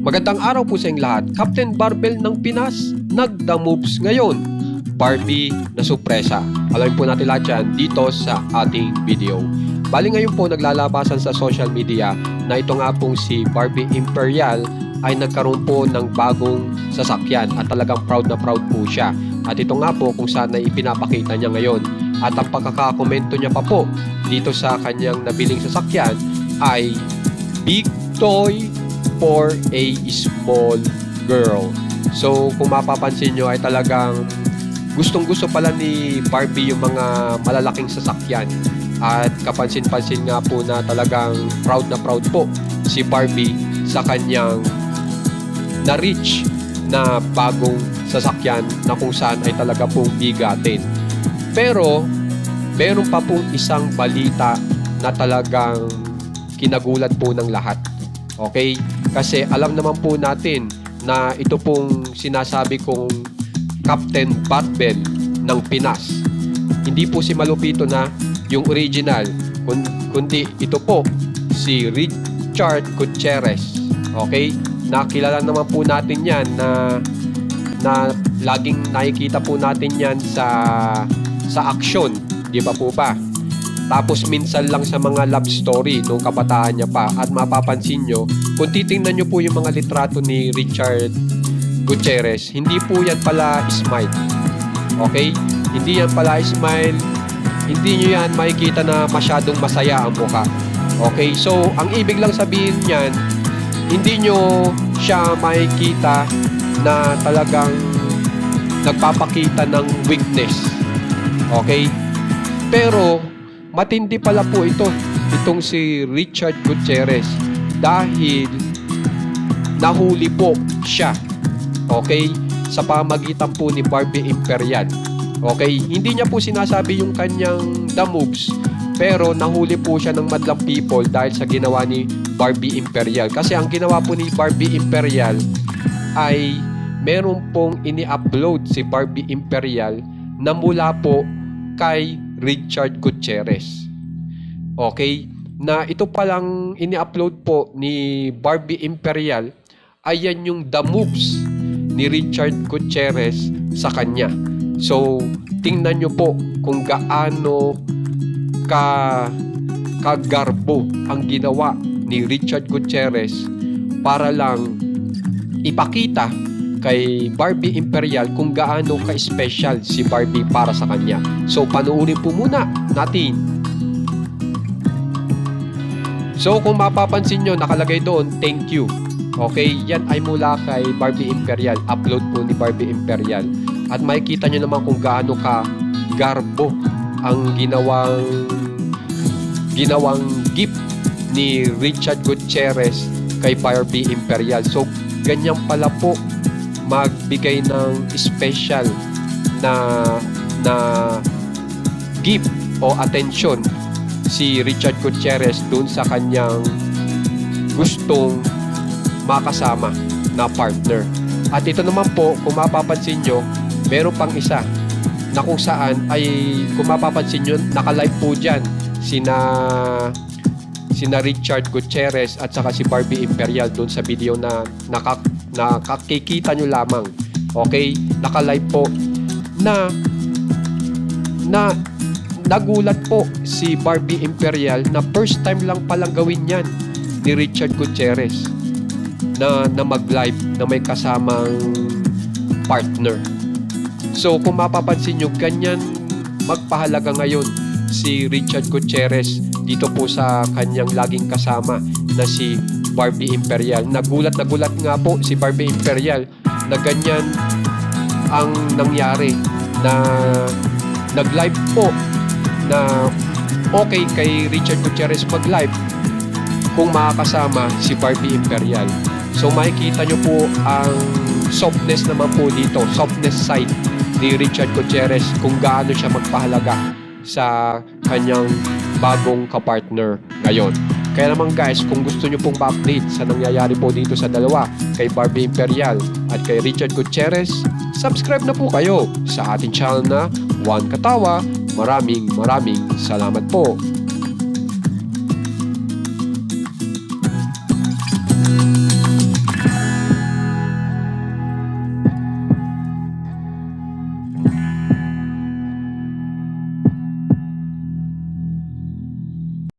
Magandang araw po sa inyong lahat. Captain Barbell ng Pinas, nagda moves ngayon. Barbie na sorpresa. Alamin po natin lahat yan dito sa ating video. Bali ngayon po naglalabasan sa social media na ito nga pong si Barbie Imperial ay nagkaroon po ng bagong sasakyan at talagang proud na proud po siya. At ito nga po kung saan ay ipinapakita niya ngayon. At ang pagkakakomento niya pa po dito sa kanyang nabiling sasakyan ay big toy for a small girl. So kung mapapansin nyo ay talagang gustong-gusto pala ni Barbie yung mga malalaking sasakyan. At kapansin-pansin nga po na talagang proud na proud po si Barbie sa kanyang na-reach na bagong sasakyan na kung saan ay talaga pong bigatin. Pero meron pa pong isang balita na talagang kinagulat po ng lahat. Okay? Kasi alam naman po natin na ito pong sinasabi kong Captain Barbell ng Pinas. Hindi po si Malupito na yung original, kundi ito po si Richard Gutierrez. Okay? Nakilala naman po natin yan na laging nakikita po natin yan sa aksyon. Di ba po ba? Tapos minsan lang sa mga love story nung kabataan niya pa. At mapapansin nyo, kung titingnan nyo po yung mga litrato ni Richard Gutierrez, hindi po yan pala smile. Okay? Hindi yan pala smile. Hindi nyo yan makikita na masyadong masaya ang mukha. Okay? So, ang ibig lang sabihin niyan, hindi nyo siya makikita na talagang nagpapakita ng weakness. Okay? Pero matindi pala po itong si Richard Gutierrez dahil nahuli po siya, okay, sa pamagitan po ni Barbie Imperial. Okay, hindi niya po sinasabi yung kanyang the moves, pero nahuli po siya ng madlang people dahil sa ginawa ni Barbie Imperial. Kasi ang ginawa po ni Barbie Imperial ay meron pong ini-upload si Barbie Imperial na mula po kay Richard Gutierrez. Okay? Na ito palang ini-upload po ni Barbie Imperial ay yan yung the moves ni Richard Gutierrez sa kanya. So, tingnan nyo po kung gaano kagarbo ang ginawa ni Richard Gutierrez para lang ipakita kay Barbie Imperial kung gaano ka-special si Barbie para sa kanya. So, panuurin po muna natin. So, kung mapapansin nyo, nakalagay doon, thank you. Okay, yan ay mula kay Barbie Imperial. Upload po ni Barbie Imperial. At makikita nyo naman kung gaano ka-garbo ang ginawang gift ni Richard Gutierrez kay Barbie Imperial. So, ganyan pala po magbigay ng special na gift o attention si Richard Gutierrez dun sa kanyang gustong makasama na partner. At ito naman po, kung mapapansin nyo, meron pang isa na kung saan ay, kung mapapansin nyo, naka-live po dyan sina Richard Gutierrez at saka si Barbie Imperial dun sa video na nakikita nyo lamang. Okay? Naka-live po na nagulat po si Barbie Imperial na first time lang palang gawin yan ni Richard Gutierrez na mag-live na may kasamang partner. So kung mapapansin nyo, ganyan magpahalaga ngayon si Richard Gutierrez dito po sa kanyang laging kasama na si Barbie Imperial. Nagulat nga po si Barbie Imperial na ganyan ang nangyari, na nag-live po na okay kay Richard Gutierrez mag-live kung makakasama si Barbie Imperial. So makikita nyo po ang softness naman po dito, softness side ni Richard Gutierrez kung gaano siya magpahalaga sa kanyang bagong kapartner ngayon. Kaya naman guys, kung gusto nyo pong ma-update sa nangyayari po dito sa dalawa, kay Barbie Imperial at kay Richard Gutierrez, subscribe na po kayo sa ating channel na Juan Katawa. Maraming salamat po.